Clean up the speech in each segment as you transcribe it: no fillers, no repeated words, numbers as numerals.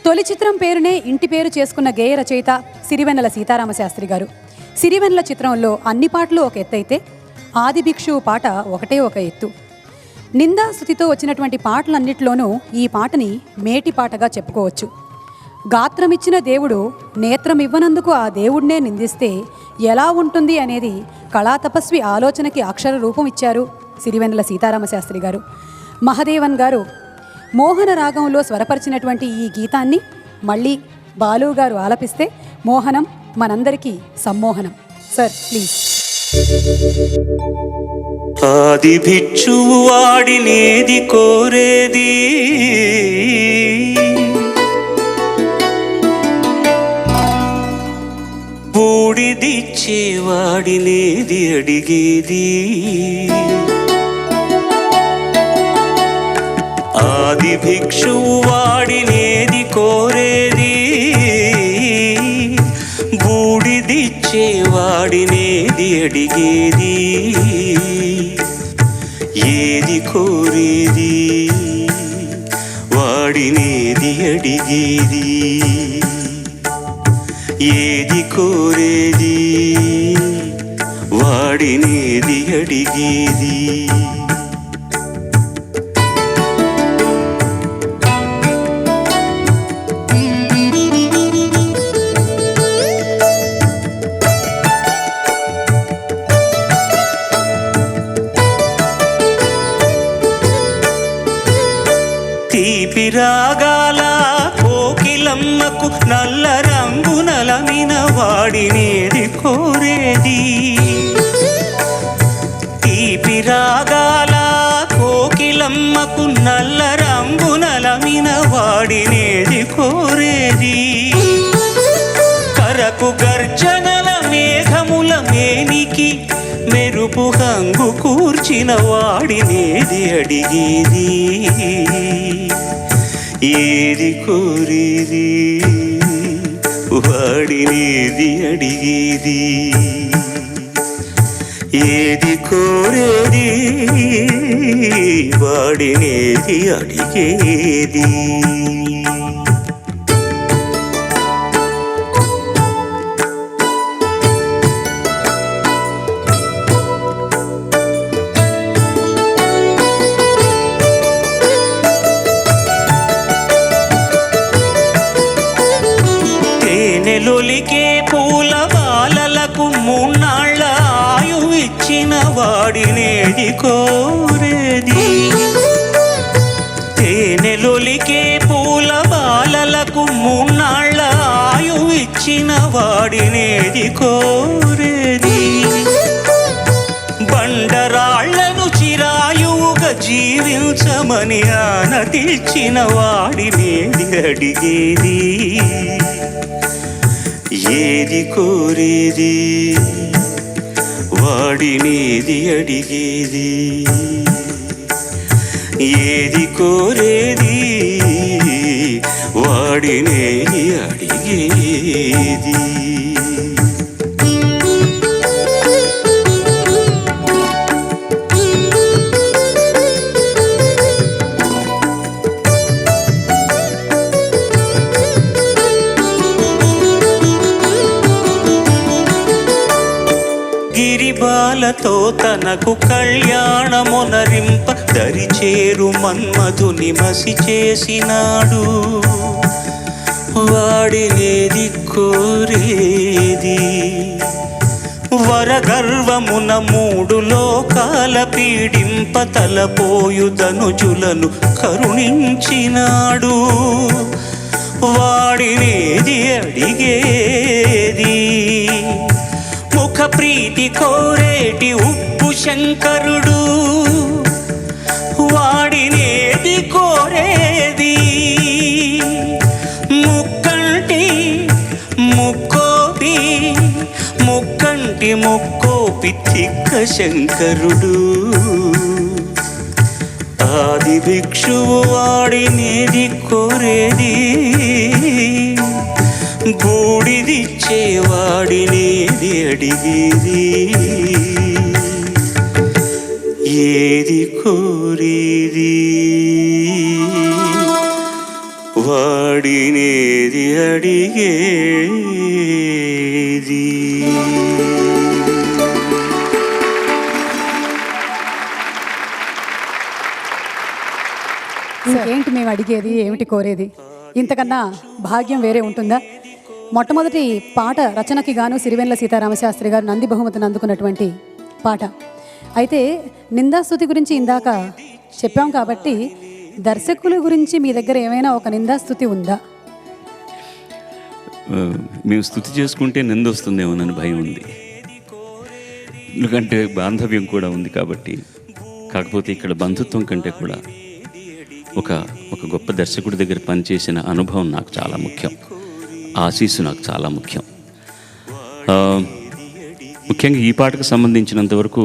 తొలి చిత్రం పేరునే ఇంటి పేరు చేసుకున్న గేయ రచయిత సిరివెన్నెల సీతారామశాస్త్రి గారు. సిరివెన్నెల చిత్రంలో అన్ని పాటలు ఒక ఎత్తైతే ఆది భిక్షువు పాట ఒకటే ఒక ఎత్తు. నిందా స్తుతితో వచ్చినటువంటి పాటలన్నిటిలోనూ ఈ పాటని మేటి పాటగా చెప్పుకోవచ్చు. గాత్రమిచ్చిన దేవుడు నేత్రం ఇవ్వనందుకు ఆ దేవుడినే నిందిస్తే ఎలా ఉంటుంది అనేది కళాతపస్వి ఆలోచనకి అక్షర రూపం ఇచ్చారు సిరివెన్నెల సీతారామశాస్త్రి గారు. మహదేవన్ గారు మోహన రాగంలో స్వరపరిచినటువంటి ఈ గీతాన్ని మళ్ళీ బాలు గారు ఆలపిస్తే మోహనం మనందరికీ సమ్మోహనం. Sir please. ఆది భిక్షువు వాడినేది కోరేది, బూడిదిచ్చేవాడినేది అడిగేది. ఆది భిక్షువు వాడినేది కోరేది, బూడిదిచ్చేవాడినేది అడిగేది. ఏది కోరేది వాడినేది అడిగేది, ఏది కోరేది వాడినేది అడిగేది. తీపి రాగాల కోకిలమ్మకు నల్ల రంగు నలమిన వాడినేది కోరేది. తీపి రాగాల కోకిలమ్మకు నల్ల రంగు నలమిన వాడినేది కోరేది. కరకు గర్జనల మేఘముల మేనికి మెరుపు హంగు కూర్చిన వాడినేది అడిగేది. ఏది కోరేది వాడినేది అడిగేది, ఏది కోరేది వాడినేది అడిగేది. తేనెలొలికే పూల బాలలకు మూన్నాళ్ళ ఆయువు ఇచ్చిన వాడినేది కోరేది. తేనెలొలికే పూల బాలలకు మూన్నాళ్ళ ఆయువు ఇచ్చిన వాడినేది కోరేది. బండరాళ్లను చిరాయువుగా జీవించమని ఆనతిల్చిన వాడినేది అడిగేది. ఏది కోరేది వాడినేది అడిగేది, ఏది కోరేది వాడినేది అడిగేది. గిరిబాలతో తనకు కళ్యాణమునరింప దరిచేరు మన్మధుని మసి చేసినాడు. వాడినేది కోరేది. వరగర్వమున మూడు లోకాల పీడింప తలపోయు ధనుజులను కరుణించినాడు. వాడినేది అడిగేది. ముఖ ప్రీతి కోరేటి ఉప్పు శంకరుడు వాడినేది కోరేది. ముక్కంటి ముక్కోపి ముక్కంటి ముక్కోపి తిక్క శంకరుడు. ఆది భిక్షువు వాడినేది కోరేది, బూడిదిచ్చేవాడినేది అడిగేది. ఏది కోరేది వాడినే ఏది అడిగేది. ఇంకేంటి మేము అడిగేది, ఏమిటి కోరేది? ఇంతకన్నా భాగ్యం వేరే ఉంటుందా? మొట్టమొదటి పాట రచనకి గాను సిరివెన్నెల సీతారామశాస్త్రి గారు నంది బహుమతిని అందుకున్నటువంటి పాట. అయితే నిందాస్తుతి గురించి ఇందాక చెప్పాం కాబట్టి దర్శకుల గురించి మీ దగ్గర ఏమైనా ఒక నిందాస్తుతి ఉందా? మేము స్తుతి చేసుకుంటే నింద వస్తుందేమోనని భయం ఉంది. ఎందుకంటే బాంధవ్యం కూడా ఉంది కాబట్టి. కాకపోతే ఇక్కడ బంధుత్వం కంటే కూడా ఒక గొప్ప దర్శకుడి దగ్గర పనిచేసిన అనుభవం నాకు చాలా ముఖ్యం. ఆశీస్సు నాకు చాలా ముఖ్యం. ముఖ్యంగా ఈ పాటకు సంబంధించినంతవరకు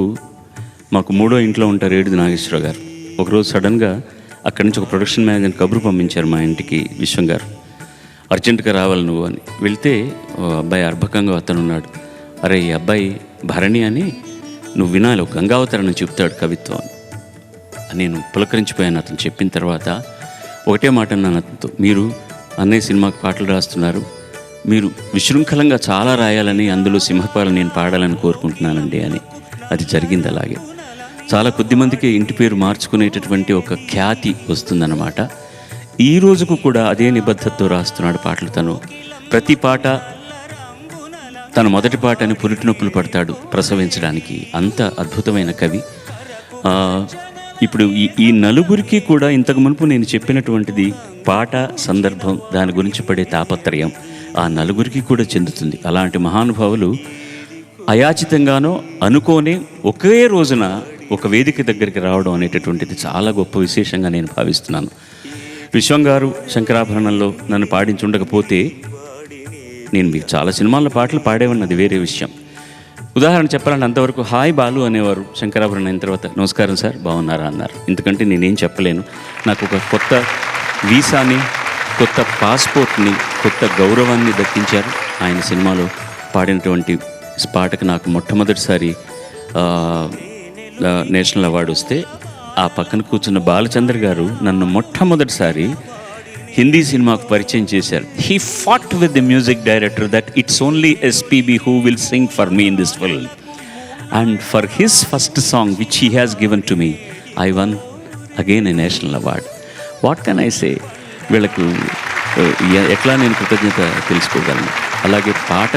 మాకు మూడో ఇంట్లో ఉంటారు ఏడుది నాగేశ్వరరావు గారు. ఒకరోజు సడన్గా అక్కడి నుంచి ఒక ప్రొడక్షన్ మేనేజర్ కబురు పంపించారు మా ఇంటికి, విశ్వం గారు అర్జెంటుగా రావాలి నువ్వు అని. వెళ్తే అబ్బాయి అర్భకంగా అతను ఉన్నాడు. అరే ఈ అబ్బాయి భరణి అని నువ్వు వినాలి, ఒక గంగావతరణం చెప్తాడు కవిత్వం అని. నేను పులకరించిపోయాను అతను చెప్పిన తర్వాత. ఒకటే మాట అన్నాను అతనితో, మీరు అన్నయ్య సినిమాకి పాటలు రాస్తున్నారు, మీరు విశృంఖలంగా చాలా రాయాలని, అందులో సింహపాలు నేను పాడాలని కోరుకుంటున్నానండి అని. అది జరిగింది. అలాగే చాలా కొద్దిమందికి ఇంటి పేరు మార్చుకునేటటువంటి ఒక ఖ్యాతి వస్తుందన్నమాట. ఈ రోజుకు కూడా అదే నిబద్ధతతో రాస్తున్నాడు పాటలు. తను ప్రతి పాట తన మొదటి పాటని పురిటి నొప్పులు పడతాడు ప్రసవించడానికి. అంత అద్భుతమైన కవి. ఇప్పుడు ఈ నలుగురికి కూడా ఇంతకు మునుపు నేను చెప్పినటువంటిది పాట, సందర్భం, దాని గురించి పడే తాపత్రయం ఆ నలుగురికి కూడా చెందుతుంది. అలాంటి మహానుభావులు అయాచితంగానో అనుకోనే ఒకే రోజున ఒక వేదిక దగ్గరికి రావడం అనేటటువంటిది చాలా గొప్ప విశేషంగా నేను భావిస్తున్నాను. విశ్వం గారు శంకరాభరణంలో నన్ను పాడించుండకపోతే నేను మీకు చాలా సినిమాల్లో పాటలు పాడేవాడిని, అది వేరే విషయం. ఉదాహరణ చెప్పాలంటే అంతవరకు హాయ్ బాలు అనేవారు. శంకరాభరణం అయిన తర్వాత నమస్కారం సార్ బాగున్నారా అన్నారు. ఎందుకంటే నేనేం చెప్పలేను. నాకు ఒక కొత్త వీసాని, కొత్త పాస్పోర్ట్ని, కొత్త గౌరవాన్ని దక్కించారు ఆయన సినిమాలో పాడినటువంటి పాటకు. నాకు మొట్టమొదటిసారి నేషనల్ అవార్డు వస్తే ఆ పక్కన కూర్చున్న బాలచంద్ర గారు నన్ను మొట్టమొదటిసారి హిందీ సినిమాకు పరిచయం చేశారు. He fought with the music director that it's only SPB who will sing for me in this film, and for his first song which he has given to me I one again a national award. What can I say? వీళ్ళకు ఎట్లా నేను కృతజ్ఞత తెలుసుకోగలను. అలాగే పాట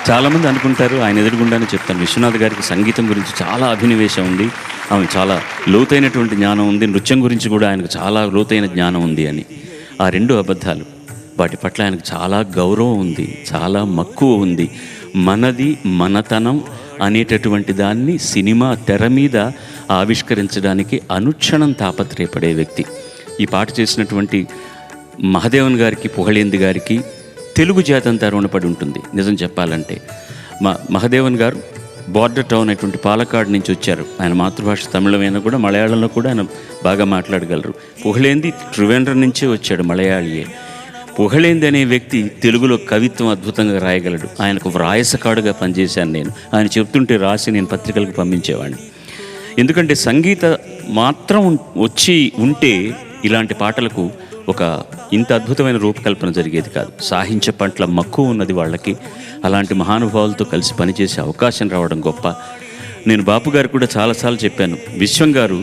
చాలామంది అనుకుంటారు, ఆయన ఎదురుగుండానే చెప్తాను, విశ్వనాథ్ గారికి సంగీతం గురించి చాలా అభినివేశం ఉంది, ఆమె చాలా లోతైనటువంటి జ్ఞానం ఉంది, నృత్యం గురించి కూడా ఆయనకు చాలా లోతైన జ్ఞానం ఉంది అని. ఆ రెండు అబద్ధాలు. వాటి పట్ల ఆయనకు చాలా గౌరవం ఉంది, చాలా మక్కువ ఉంది. మనది మనతనం అనేటటువంటి దాన్ని సినిమా తెర మీద ఆవిష్కరించడానికి అనుక్షణం తాపత్రయపడే వ్యక్తి. ఈ పాట చేసినటువంటి మహదేవన్ గారికి, పుహళేంది గారికి తెలుగు జాతంతా రుణపడి ఉంటుంది. నిజం చెప్పాలంటే మహదేవన్ గారు బార్డర్ టౌన్ అనేటువంటి పాలకాడ్ నుంచి వచ్చారు. ఆయన మాతృభాష తమిళమైనా కూడా మలయాళంలో కూడా ఆయన బాగా మాట్లాడగలరు. పుహళేంది త్రివేంద్రం నుంచే వచ్చాడు, మలయాళీయే. పుహళేంది అనే వ్యక్తి తెలుగులో కవిత్వం అద్భుతంగా రాయగలడు. ఆయనకు వ్రాయసకాడుగా పనిచేశాను నేను. ఆయన చెప్తుంటే రాసి నేను పత్రికలకు పంపించేవాడిని. ఎందుకంటే సంగీత మాత్రం వచ్చి ఉంటే ఇలాంటి పాటలకు ఒక ఇంత అద్భుతమైన రూపకల్పన జరిగేది కాదు. సాహిత్య పట్ల మక్కువ ఉన్నది వాళ్ళకి. అలాంటి మహానుభావులతో కలిసి పనిచేసే అవకాశం రావడం గొప్ప. నేను బాపు గారు కూడా చాలాసార్లు చెప్పాను. విశ్వం గారు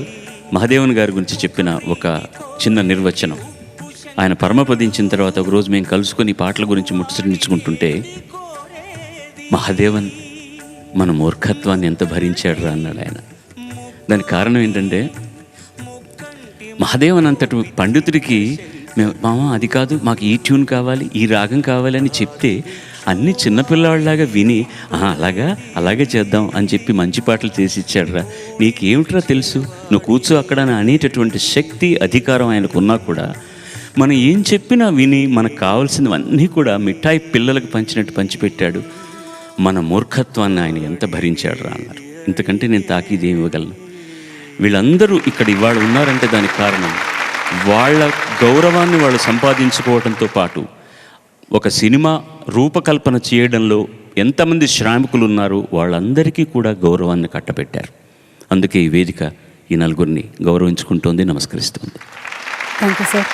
మహదేవన్ గారి గురించి చెప్పిన ఒక చిన్న నిర్వచనం, ఆయన పరమపదించిన తర్వాత ఒకరోజు మేము కలుసుకొని పాటల గురించి ముచ్చటించుకుంటుంటే, మహదేవన్ మన మూర్ఖత్వాన్ని ఎంత భరించాడు రా అన్నాడు ఆయన. దానికి కారణం ఏంటంటే, మహదేవన్ అంతటి పండితుడికి మామ అది కాదు, మాకు ఈ ట్యూన్ కావాలి, ఈ రాగం కావాలి అని చెప్తే అన్నీ చిన్నపిల్లవాళ్ళలాగా విని అలాగే చేద్దాం అని చెప్పి మంచి పాటలు చేసి ఇచ్చాడురా. నీకేమిట్రా తెలుసు, నువ్వు కూర్చో అక్కడ అనేటటువంటి శక్తి, అధికారం ఆయనకు ఉన్నా కూడా మనం ఏం చెప్పినా విని మనకు కావాల్సినవన్నీ కూడా మిఠాయి పిల్లలకు పంచినట్టు పంచిపెట్టాడు. మన మూర్ఖత్వాన్ని ఆయన ఎంత భరించాడు రా అన్నారు. ఇంతకంటే నేను తాకీది ఏమి ఇవ్వగలను. వీళ్ళందరూ ఇక్కడ ఇవాళ ఉన్నారంటే దానికి కారణం వాళ్ళ గౌరవాన్ని వాళ్ళు సంపాదించుకోవడంతో పాటు ఒక సినిమా రూపకల్పన చేయడంలో ఎంతమంది శ్రామికులు ఉన్నారో వాళ్ళందరికీ కూడా గౌరవాన్ని కట్టబెట్టారు. అందుకే ఈ వేదిక ఈ నలుగురిని గౌరవించుకుంటోంది, నమస్కరిస్తుంది. Thank you sir.